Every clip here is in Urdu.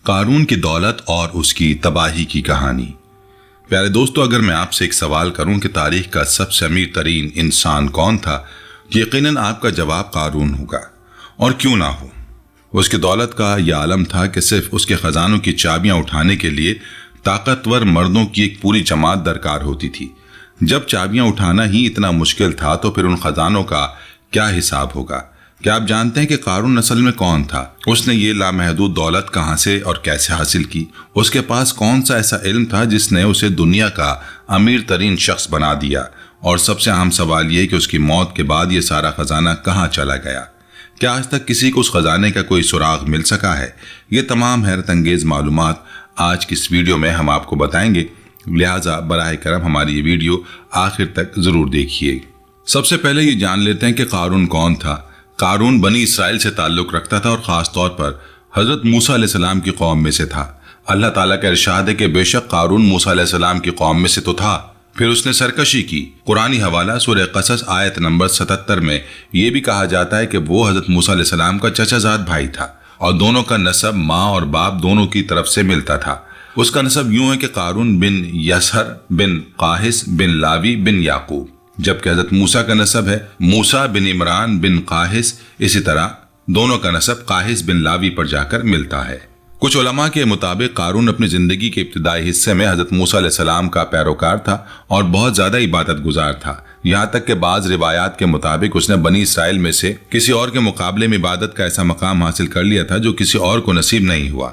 قارون کی دولت اور اس کی تباہی کی کہانی۔ پیارے دوستو، اگر میں آپ سے ایک سوال کروں کہ تاریخ کا سب سے امیر ترین انسان کون تھا، یقیناً آپ کا جواب قارون ہوگا، اور کیوں نہ ہو۔ اس کی دولت کا یہ عالم تھا کہ صرف اس کے خزانوں کی چابیاں اٹھانے کے لیے طاقتور مردوں کی ایک پوری جماعت درکار ہوتی تھی۔ جب چابیاں اٹھانا ہی اتنا مشکل تھا تو پھر ان خزانوں کا کیا حساب ہوگا؟ کیا آپ جانتے ہیں کہ قارون اصل میں کون تھا؟ اس نے یہ لامحدود دولت کہاں سے اور کیسے حاصل کی؟ اس کے پاس کون سا ایسا علم تھا جس نے اسے دنیا کا امیر ترین شخص بنا دیا؟ اور سب سے اہم سوال یہ کہ اس کی موت کے بعد یہ سارا خزانہ کہاں چلا گیا؟ کیا آج تک کسی کو اس خزانے کا کوئی سراغ مل سکا ہے؟ یہ تمام حیرت انگیز معلومات آج کی اس ویڈیو میں ہم آپ کو بتائیں گے، لہٰذا براہ کرم ہماری یہ ویڈیو آخر تک ضرور دیکھیے۔ سب سے پہلے یہ جان لیتے ہیں کہ قارون کون تھا۔ قارون بنی اسرائیل سے تعلق رکھتا تھا اور خاص طور پر حضرت موسیٰ علیہ السلام کی قوم میں سے تھا۔ اللہ تعالیٰ کا ارشاد ہے کہ بے شک قارون موسیٰ علیہ السلام کی قوم میں سے تو تھا، پھر اس نے سرکشی کی۔ قرآنی حوالہ سورہ قصص آیت نمبر 77 میں یہ بھی کہا جاتا ہے کہ وہ حضرت موسیٰ علیہ السلام کا چچا زاد بھائی تھا اور دونوں کا نسب ماں اور باپ دونوں کی طرف سے ملتا تھا۔ اس کا نسب یوں ہے کہ قارون بن یسہر بن قاہس بن لاوی بن یعقوب، جبکہ حضرت موسیٰ کا نسب ہے موسیٰ بن عمران بن قاہس، اسی طرح دونوں کا نسب قاہس بن لاوی پر جا کر ملتا ہے۔ کچھ علماء کے مطابق قارون اپنی زندگی کے ابتدائی حصے میں حضرت موسیٰ علیہ السلام کا پیروکار تھا اور بہت زیادہ عبادت گزار تھا، یہاں تک کہ بعض روایات کے مطابق اس نے بنی اسرائیل میں سے کسی اور کے مقابلے میں عبادت کا ایسا مقام حاصل کر لیا تھا جو کسی اور کو نصیب نہیں ہوا۔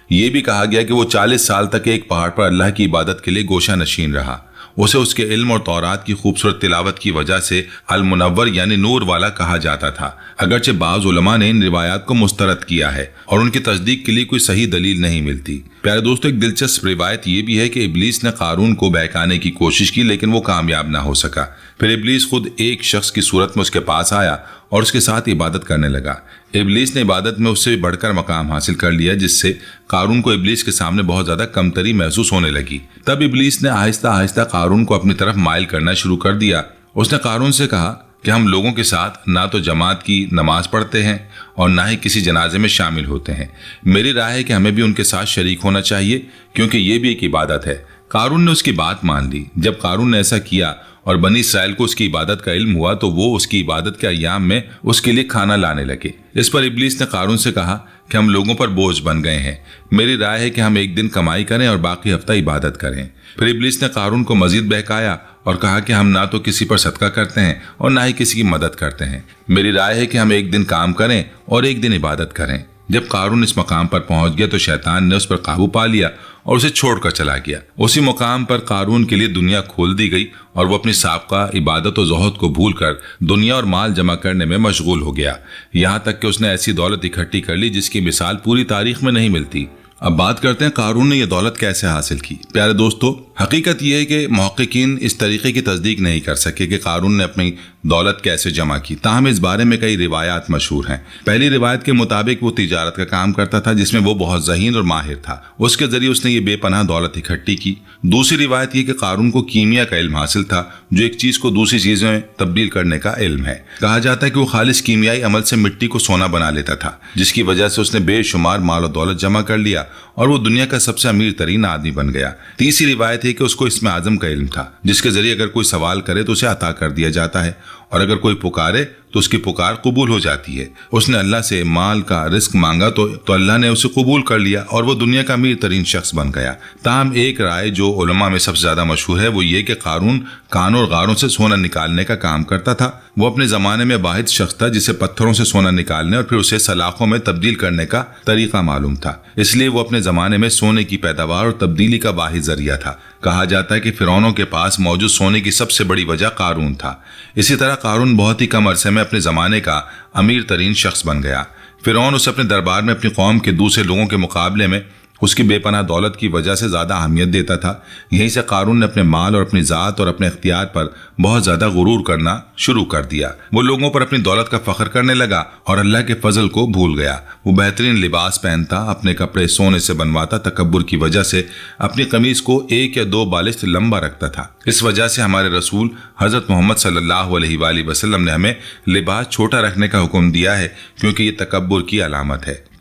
یہ بھی کہا گیا کہ وہ 40 سال تک ایک پہاڑ پر اللہ کی عبادت کے لیے گوشہ نشین رہا۔ اسے اس کے علم اور تورات کی خوبصورت تلاوت کی وجہ سے المنور یعنی نور والا کہا جاتا تھا، اگرچہ بعض علماء نے ان روایات کو مسترد کیا ہے اور ان کی تصدیق کے لیے کوئی صحیح دلیل نہیں ملتی۔ پیارے دوستو، ایک دلچسپ روایت یہ بھی ہے کہ ابلیس نے قارون کو بہکانے کی کوشش کی لیکن وہ کامیاب نہ ہو سکا۔ پھر ابلیس خود ایک شخص کی صورت میں اس کے پاس آیا اور اس کے ساتھ عبادت کرنے لگا۔ ابلیس نے عبادت میں اس سے بڑھ کر مقام حاصل کر لیا، جس سے قارون کو ابلیس کے سامنے بہت زیادہ کمتری محسوس ہونے لگی۔ تب ابلیس نے آہستہ آہستہ قارون کو اپنی طرف مائل کرنا شروع کر دیا۔ اس نے قارون سے کہا کہ ہم لوگوں کے ساتھ نہ تو جماعت کی نماز پڑھتے ہیں اور نہ ہی کسی جنازے میں شامل ہوتے ہیں۔ میری رائے ہے کہ ہمیں بھی ان کے ساتھ شریک ہونا چاہیے، کیونکہ یہ بھی ایک عبادت ہے۔ قارون نے اس کی بات مان لی۔ جب قارون نے ایسا کیا اور بنی اسرائیل کو اس کی عبادت کا علم ہوا تو وہ اس کی عبادت کے ایام میں اس کے لیے کھانا لانے لگے۔ اس پر ابلیس نے قارون سے کہا کہ ہم لوگوں پر بوجھ بن گئے ہیں، میری رائے ہے کہ ہم ایک دن کمائی کریں اور باقی ہفتہ عبادت کریں۔ پھر ابلیس نے قارون کو مزید بہکایا اور کہا کہ ہم نہ تو کسی پر صدقہ کرتے ہیں اور نہ ہی کسی کی مدد کرتے ہیں، میری رائے ہے کہ ہم ایک دن کام کریں اور ایک دن عبادت کریں۔ جب قارون اس مقام پر پہنچ گیا تو شیطان نے اس پر قابو پا لیا اور اسے چھوڑ کر چلا گیا۔ اسی مقام پر قارون کے لیے دنیا کھول دی گئی اور وہ اپنی سابقہ عبادت و زہد کو بھول کر دنیا اور مال جمع کرنے میں مشغول ہو گیا، یہاں تک کہ اس نے ایسی دولت اکٹھی کر لی جس کی مثال پوری تاریخ میں نہیں ملتی۔ اب بات کرتے ہیں قارون نے یہ دولت کیسے حاصل کی۔ پیارے دوستو، حقیقت یہ ہے کہ محققین اس طریقے کی تصدیق نہیں کر سکے کہ قارون نے اپنی دولت کیسے جمع کی، تاہم اس بارے میں کئی روایات مشہور ہیں۔ پہلی روایت کے مطابق وہ تجارت کا کام کرتا تھا جس میں وہ بہت ذہین اور ماہر تھا، اس کے ذریعے اس نے یہ بے پناہ دولت اکٹھی کی۔ دوسری روایت یہ کہ قارون کو کیمیا کا علم حاصل تھا، جو ایک چیز کو دوسری چیزوں میں تبدیل کرنے کا علم ہے۔ کہا جاتا ہے کہ وہ خالص کیمیائی عمل سے مٹی کو سونا بنا لیتا تھا، جس کی وجہ سے اس نے بے شمار مال و دولت جمع کر لیا اور وہ دنیا کا سب سے امیر ترین آدمی بن گیا۔ تیسری روایت ہے کہ اس کو اسم اعظم کا علم تھا، جس کے ذریعے اگر کوئی سوال کرے تو اسے عطا کر دیا جاتا ہے اور اگر کوئی پکارے تو اس کی پکار قبول ہو جاتی ہے۔ اس نے اللہ سے مال کا رزق مانگا تو اللہ نے اسے قبول کر لیا اور وہ دنیا کا امیر ترین شخص بن گیا۔ تاہم ایک رائے جو علماء میں سب سے زیادہ مشہور ہے وہ یہ کہ قارون کانوں اور غاروں سے سونا نکالنے کا کام کرتا تھا۔ وہ اپنے زمانے میں واحد شخص تھا جسے پتھروں سے سونا نکالنے اور پھر اسے سلاخوں میں تبدیل کرنے کا طریقہ معلوم تھا، اس لیے وہ اپنے زمانے میں سونے کی پیداوار اور تبدیلی کا واحد ذریعہ تھا۔ کہا جاتا ہے کہ فرعونوں کے پاس موجود سونے کی سب سے بڑی وجہ قارون تھا۔ اسی طرح قارون بہت ہی کم عرصے میں اپنے زمانے کا امیر ترین شخص بن گیا۔ فرعون اسے اپنے دربار میں اپنی قوم کے دوسرے لوگوں کے مقابلے میں اس کی بے پناہ دولت کی وجہ سے زیادہ اہمیت دیتا تھا۔ یہیں سے قارون نے اپنے مال اور اپنی ذات اور اپنے اختیار پر بہت زیادہ غرور کرنا شروع کر دیا۔ وہ لوگوں پر اپنی دولت کا فخر کرنے لگا اور اللہ کے فضل کو بھول گیا۔ وہ بہترین لباس پہنتا، اپنے کپڑے سونے سے بنواتا، تکبر کی وجہ سے اپنی قمیض کو 1 یا 2 بالشت لمبا رکھتا تھا۔ اس وجہ سے ہمارے رسول حضرت محمد صلی اللہ علیہ وآلہ وسلم نے ہمیں لباس چھوٹا رکھنے کا حکم دیا ہے، کیونکہ یہ تکبر کی علامت ہے۔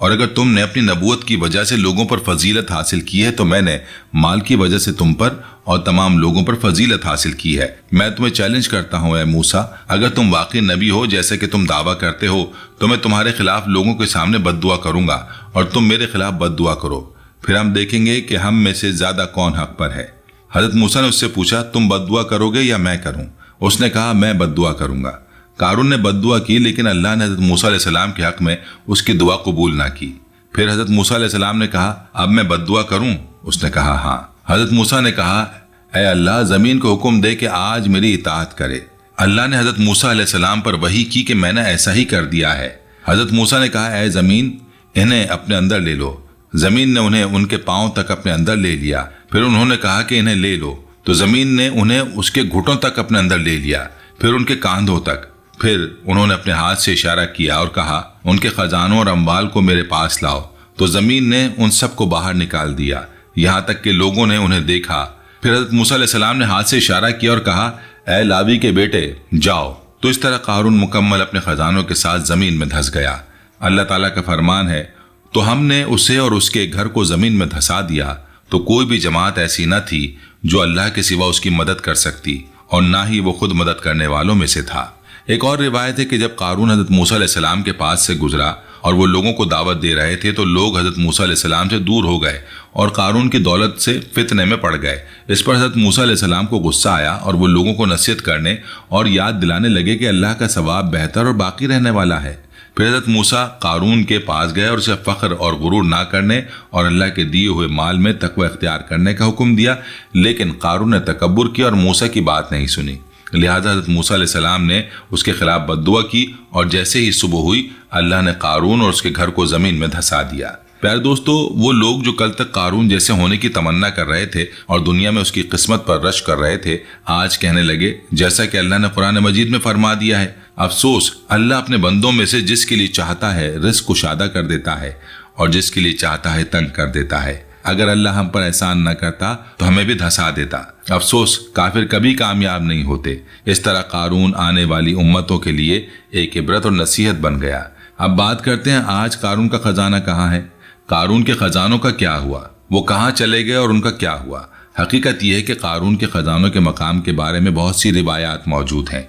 اور اگر تم نے اپنی نبوت کی وجہ سے لوگوں پر فضیلت حاصل کی ہے تو میں نے مال کی وجہ سے تم پر اور تمام لوگوں پر فضیلت حاصل کی ہے۔ میں تمہیں چیلنج کرتا ہوں اے موسیٰ، اگر تم واقعی نبی ہو جیسے کہ تم دعویٰ کرتے ہو تو میں تمہارے خلاف لوگوں کے سامنے بد دعا کروں گا اور تم میرے خلاف بد دعا کرو، پھر ہم دیکھیں گے کہ ہم میں سے زیادہ کون حق پر ہے۔ حضرت موسیٰ نے اس سے پوچھا، تم بد دعا کرو گے یا میں کروں؟ اس نے کہا، میں بد دعا کروں گا۔ قارون نے بد دعا کی، لیکن اللہ نے حضرت موسیٰ علیہ السلام کے حق میں اس کی دعا قبول نہ کی۔ پھر حضرت موسیٰ علیہ السلام نے کہا، اب میں بد دعا کروں؟ اس نے کہا، ہاں۔ حضرت موسیٰ نے کہا، اے اللہ، زمین کو حکم دے کہ آج میری اطاعت کرے۔ اللہ نے حضرت موسیٰ علیہ السلام پر وحی کی کہ میں نے ایسا ہی کر دیا ہے۔ حضرت موسیٰ نے کہا، اے زمین، انہیں اپنے اندر لے لو۔ زمین نے انہیں ان کے پاؤں تک اپنے اندر لے لیا۔ پھر انہوں نے کہا کہ انہیں لے لو، تو زمین نے انہیں اس کے گھٹنوں تک اپنے اندر لے لیا، پھر ان کے کاندھوں تک۔ پھر انہوں نے اپنے ہاتھ سے اشارہ کیا اور کہا، ان کے خزانوں اور اموال کو میرے پاس لاؤ، تو زمین نے ان سب کو باہر نکال دیا، یہاں تک کہ لوگوں نے انہیں دیکھا۔ پھر حضرت موسیٰ علیہ السلام نے ہاتھ سے اشارہ کیا اور کہا، اے لاوی کے بیٹے، جاؤ۔ تو اس طرح قارون مکمل اپنے خزانوں کے ساتھ زمین میں دھس گیا۔ اللہ تعالیٰ کا فرمان ہے، تو ہم نے اسے اور اس کے گھر کو زمین میں دھسا دیا، تو کوئی بھی جماعت ایسی نہ تھی جو اللہ کے سوا اس کی مدد کر سکتی، اور نہ ہی وہ خود مدد کرنے والوں میں سے تھا۔ ایک اور روایت ہے کہ جب قارون حضرت موسیٰ علیہ السلام کے پاس سے گزرا اور وہ لوگوں کو دعوت دے رہے تھے تو لوگ حضرت موسیٰ علیہ السلام سے دور ہو گئے اور قارون کی دولت سے فتنے میں پڑ گئے۔ اس پر حضرت موسیٰ علیہ السلام کو غصہ آیا اور وہ لوگوں کو نصیحت کرنے اور یاد دلانے لگے کہ اللہ کا ثواب بہتر اور باقی رہنے والا ہے۔ پھر حضرت موسیٰ قارون کے پاس گئے اور اسے فخر اور غرور نہ کرنے اور اللہ کے دیے ہوئے مال میں تقوی اختیار کرنے کا حکم دیا، لیکن قارون نے تکبر کیا اور موسیٰ کی بات نہیں سنی۔ لہذا حضرت موسیٰ علیہ السلام نے اس کے خلاف بد دعا کی، اور جیسے ہی صبح ہوئی اللہ نے قارون اور اس کے گھر کو زمین میں دھسا دیا۔ پیارے دوستو، وہ لوگ جو کل تک قارون جیسے ہونے کی تمنا کر رہے تھے اور دنیا میں اس کی قسمت پر رش کر رہے تھے، آج کہنے لگے جیسا کہ اللہ نے قرآن مجید میں فرما دیا ہے، افسوس، اللہ اپنے بندوں میں سے جس کے لیے چاہتا ہے رزق کشادہ کر دیتا ہے اور جس کے لیے چاہتا ہے تنگ کر دیتا ہے۔ اگر اللہ ہم پر احسان نہ کرتا تو ہمیں بھی دھسا دیتا۔ افسوس، کافر کبھی کامیاب نہیں ہوتے۔ اس طرح قارون آنے والی امتوں کے لیے ایک عبرت اور نصیحت بن گیا۔ اب بات کرتے ہیں آج قارون کا خزانہ کہاں ہے؟ قارون کے خزانوں کا کیا ہوا؟ وہ کہاں چلے گئے اور ان کا کیا ہوا؟ حقیقت یہ ہے کہ قارون کے خزانوں کے مقام کے بارے میں بہت سی روایات موجود ہیں۔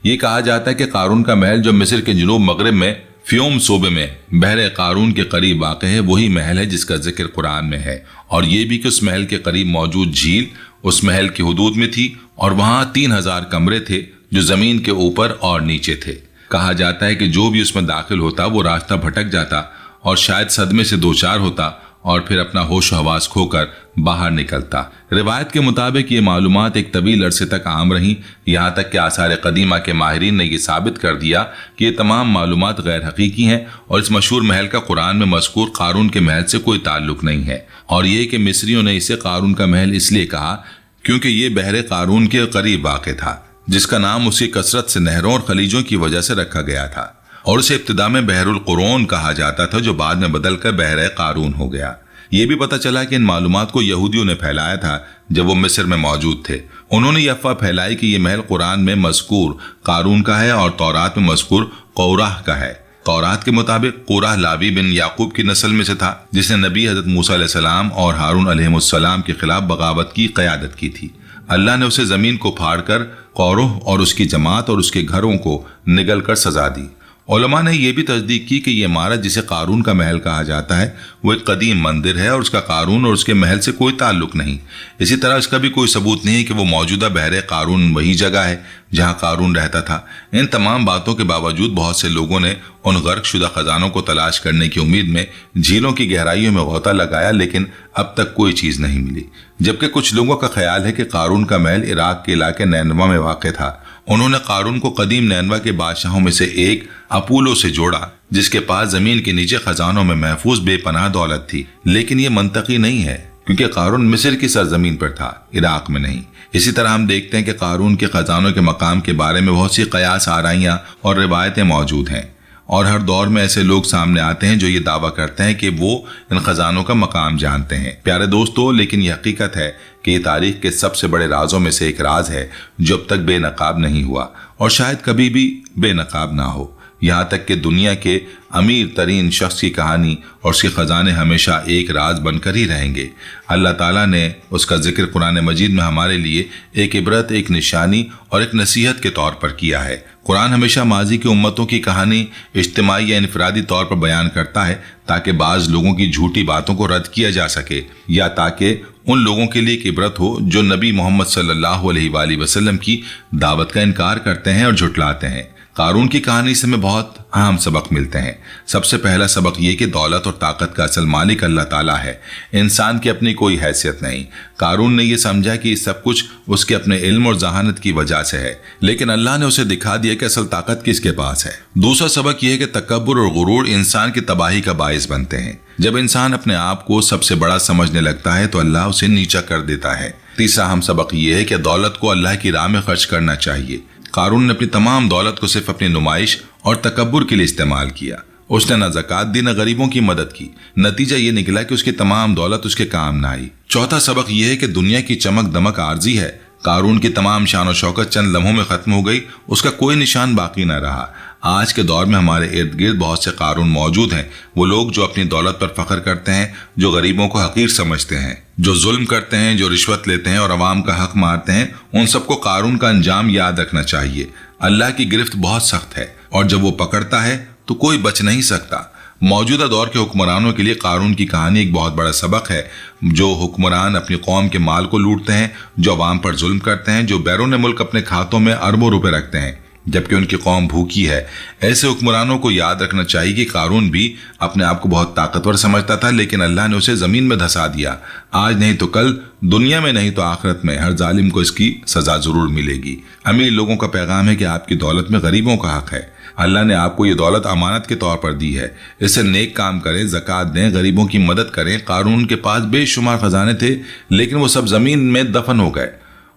یہ کہا جاتا ہے کہ قارون کا محل جو مصر کے جنوب مغرب میں فیوم صوبے میں بحر قارون کے قریب واقع ہے، وہی محل ہے جس کا ذکر قرآن میں ہے، اور یہ بھی کہ اس محل کے قریب موجود جھیل اس محل کی حدود میں تھی، اور وہاں 3000 کمرے تھے جو زمین کے اوپر اور نیچے تھے۔ کہا جاتا ہے کہ جو بھی اس میں داخل ہوتا وہ راستہ بھٹک جاتا اور شاید صدمے سے دوچار ہوتا اور پھر اپنا ہوش و حواس کھو کر باہر نکلتا۔ روایت کے مطابق یہ معلومات ایک طویل عرصے تک عام رہیں، یہاں تک کہ آثار قدیمہ کے ماہرین نے یہ ثابت کر دیا کہ یہ تمام معلومات غیر حقیقی ہیں اور اس مشہور محل کا قرآن میں مذکور قارون کے محل سے کوئی تعلق نہیں ہے، اور یہ کہ مصریوں نے اسے قارون کا محل اس لیے کہا کیونکہ یہ بحر قارون کے قریب واقع تھا، جس کا نام اس کی کثرت سے نہروں اور خلیجوں کی وجہ سے رکھا گیا تھا، اور اسے ابتدا میں بحر القرون کہا جاتا تھا جو بعد میں بدل کر بحر قارون ہو گیا۔ یہ بھی پتہ چلا کہ ان معلومات کو یہودیوں نے پھیلایا تھا جب وہ مصر میں موجود تھے۔ انہوں نے یہ افواہ پھیلائی کہ یہ محل قرآن میں مذکور قارون کا ہے اور تورات میں مذکور قورح کا ہے۔ تورات کے مطابق قورح لاوی بن یعقوب کی نسل میں سے تھا، جس نے نبی حضرت موسیٰ علیہ السلام اور ہارون علیہ السلام کے خلاف بغاوت کی قیادت کی تھی۔ اللہ نے اسے زمین کو پھاڑ کر قورح اور اس کی جماعت اور اس کے گھروں کو نگل کر سزا دی۔ علماء نے یہ بھی تصدیق کی کہ یہ عمارت جسے قارون کا محل کہا جاتا ہے وہ ایک قدیم مندر ہے اور اس کا قارون اور اس کے محل سے کوئی تعلق نہیں۔ اسی طرح اس کا بھی کوئی ثبوت نہیں کہ وہ موجودہ بحر قارون وہی جگہ ہے جہاں قارون رہتا تھا۔ ان تمام باتوں کے باوجود بہت سے لوگوں نے ان غرق شدہ خزانوں کو تلاش کرنے کی امید میں جھیلوں کی گہرائیوں میں غوطہ لگایا، لیکن اب تک کوئی چیز نہیں ملی۔ جبکہ کچھ لوگوں کا خیال ہے کہ قارون کا محل عراق کے علاقے نینوا میں واقع تھا۔ انہوں نے قارون کو قدیم نینوا کے بادشاہوں میں سے ایک اپولو سے جوڑا، جس کے پاس زمین کے نیچے خزانوں میں محفوظ بے پناہ دولت تھی، لیکن یہ منطقی نہیں ہے کیونکہ قارون مصر کی سرزمین پر تھا، عراق میں نہیں۔ اسی طرح ہم دیکھتے ہیں کہ قارون کے خزانوں کے مقام کے بارے میں بہت سی قیاس آرائیاں اور روایتیں موجود ہیں، اور ہر دور میں ایسے لوگ سامنے آتے ہیں جو یہ دعویٰ کرتے ہیں کہ وہ ان خزانوں کا مقام جانتے ہیں۔ پیارے دوستو، لیکن یہ حقیقت ہے کہ یہ تاریخ کے سب سے بڑے رازوں میں سے ایک راز ہے جو اب تک بے نقاب نہیں ہوا اور شاید کبھی بھی بے نقاب نہ ہو۔ یہاں تک کہ دنیا کے امیر ترین شخص کی کہانی اور اس کے خزانے ہمیشہ ایک راز بن کر ہی رہیں گے۔ اللہ تعالیٰ نے اس کا ذکر قرآن مجید میں ہمارے لیے ایک عبرت، ایک نشانی اور ایک نصیحت کے طور پر کیا ہے۔ قرآن ہمیشہ ماضی کی امتوں کی کہانی اجتماعی یا انفرادی طور پر بیان کرتا ہے تاکہ بعض لوگوں کی جھوٹی باتوں کو رد کیا جا سکے، یا تاکہ ان لوگوں کے لیے ایک عبرت ہو جو نبی محمد صلی اللہ علیہ وآلہ وسلم کی دعوت کا انکار کرتے ہیں اور جھٹلاتے ہیں۔ قارون کی کہانی سے ہمیں بہت اہم سبق ملتے ہیں۔ سب سے پہلا سبق یہ کہ دولت اور طاقت کا اصل مالک اللہ تعالیٰ ہے، انسان کی اپنی کوئی حیثیت نہیں۔ قارون نے یہ سمجھا کہ یہ سب کچھ اس کے اپنے علم اور ذہانت کی وجہ سے ہے، لیکن اللہ نے اسے دکھا دیا کہ اصل طاقت کس کے پاس ہے۔ دوسرا سبق یہ ہے کہ تکبر اور غرور انسان کی تباہی کا باعث بنتے ہیں۔ جب انسان اپنے آپ کو سب سے بڑا سمجھنے لگتا ہے تو اللہ اسے نیچا کر دیتا ہے۔ تیسرا اہم سبق یہ ہے کہ دولت کو اللہ کی راہ میں خرچ کرنا چاہیے۔ قارون نے اپنی تمام دولت کو صرف اپنی نمائش اور تکبر کے لیے استعمال کیا۔ اس نے نہ زکوٰۃ دی نہ غریبوں کی مدد کی۔ نتیجہ یہ نکلا کہ اس کی تمام دولت اس کے کام نہ آئی۔ چوتھا سبق یہ ہے کہ دنیا کی چمک دمک عارضی ہے۔ قارون کی تمام شان و شوکت چند لمحوں میں ختم ہو گئی، اس کا کوئی نشان باقی نہ رہا۔ آج کے دور میں ہمارے ارد گرد بہت سے قارون موجود ہیں، وہ لوگ جو اپنی دولت پر فخر کرتے ہیں، جو غریبوں کو حقیر سمجھتے ہیں، جو ظلم کرتے ہیں، جو رشوت لیتے ہیں اور عوام کا حق مارتے ہیں۔ ان سب کو قارون کا انجام یاد رکھنا چاہیے۔ اللہ کی گرفت بہت سخت ہے اور جب وہ پکڑتا ہے تو کوئی بچ نہیں سکتا۔ موجودہ دور کے حکمرانوں کے لیے قارون کی کہانی ایک بہت بڑا سبق ہے۔ جو حکمران اپنی قوم کے مال کو لوٹتے ہیں، جو عوام پر ظلم کرتے ہیں، جو بیرون ملک اپنے کھاتوں میں اربوں روپے رکھتے ہیں جبکہ ان کی قوم بھوکی ہے، ایسے حکمرانوں کو یاد رکھنا چاہیے کہ قارون بھی اپنے آپ کو بہت طاقتور سمجھتا تھا، لیکن اللہ نے اسے زمین میں دھسا دیا۔ آج نہیں تو کل، دنیا میں نہیں تو آخرت میں، ہر ظالم کو اس کی سزا ضرور ملے گی۔ امیر لوگوں کا پیغام ہے کہ آپ کی دولت میں غریبوں کا حق ہے۔ اللہ نے آپ کو یہ دولت امانت کے طور پر دی ہے، اسے نیک کام کریں، زکوٰۃ دیں، غریبوں کی مدد کریں۔ قارون کے پاس بے شمار خزانے تھے لیکن وہ سب زمین میں دفن ہو گئے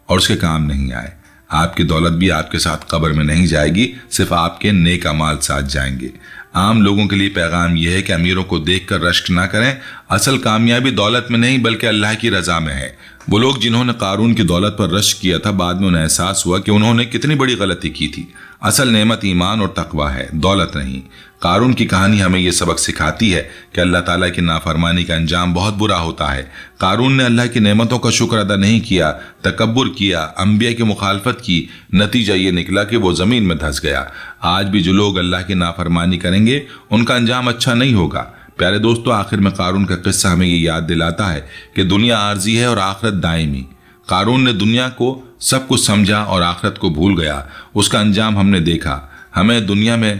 اور اس کے کام نہیں آئے۔ آپ کی دولت بھی آپ کے ساتھ قبر میں نہیں جائے گی، صرف آپ کے نیک اعمال ساتھ جائیں گے۔ عام لوگوں کے لیے پیغام یہ ہے کہ امیروں کو دیکھ کر رشک نہ کریں، اصل کامیابی دولت میں نہیں بلکہ اللہ کی رضا میں ہے۔ وہ لوگ جنہوں نے قارون کی دولت پر رشک کیا تھا، بعد میں انہیں احساس ہوا کہ انہوں نے کتنی بڑی غلطی کی تھی۔ اصل نعمت ایمان اور تقویٰ ہے، دولت نہیں۔ قارون کی کہانی ہمیں یہ سبق سکھاتی ہے کہ اللہ تعالیٰ کی نافرمانی کا انجام بہت برا ہوتا ہے۔ قارون نے اللہ کی نعمتوں کا شکر ادا نہیں کیا، تکبر کیا، انبیاء کی مخالفت کی، نتیجہ یہ نکلا کہ وہ زمین میں دھس گیا۔ آج بھی جو لوگ اللہ کی نافرمانی کریں گے ان کا انجام اچھا نہیں ہوگا۔ پیارے دوستو، آخر میں قارون کا قصہ ہمیں یہ یاد دلاتا ہے کہ دنیا عارضی ہے اور آخرت دائمی۔ قارون نے دنیا کو سب کچھ سمجھا اور آخرت کو بھول گیا۔ اس کا انجام ہم نے دیکھا۔ ہمیں دنیا میں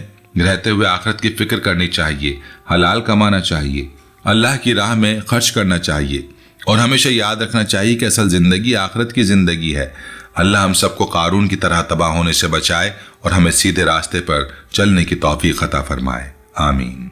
رہتے ہوئے آخرت کی فکر کرنی چاہیے، حلال کمانا چاہیے، اللہ کی راہ میں خرچ کرنا چاہیے اور ہمیشہ یاد رکھنا چاہیے کہ اصل زندگی آخرت کی زندگی ہے۔ اللہ ہم سب کو قارون کی طرح تباہ ہونے سے بچائے اور ہمیں سیدھے راستے پر چلنے کی توفیق عطا فرمائے۔ آمین۔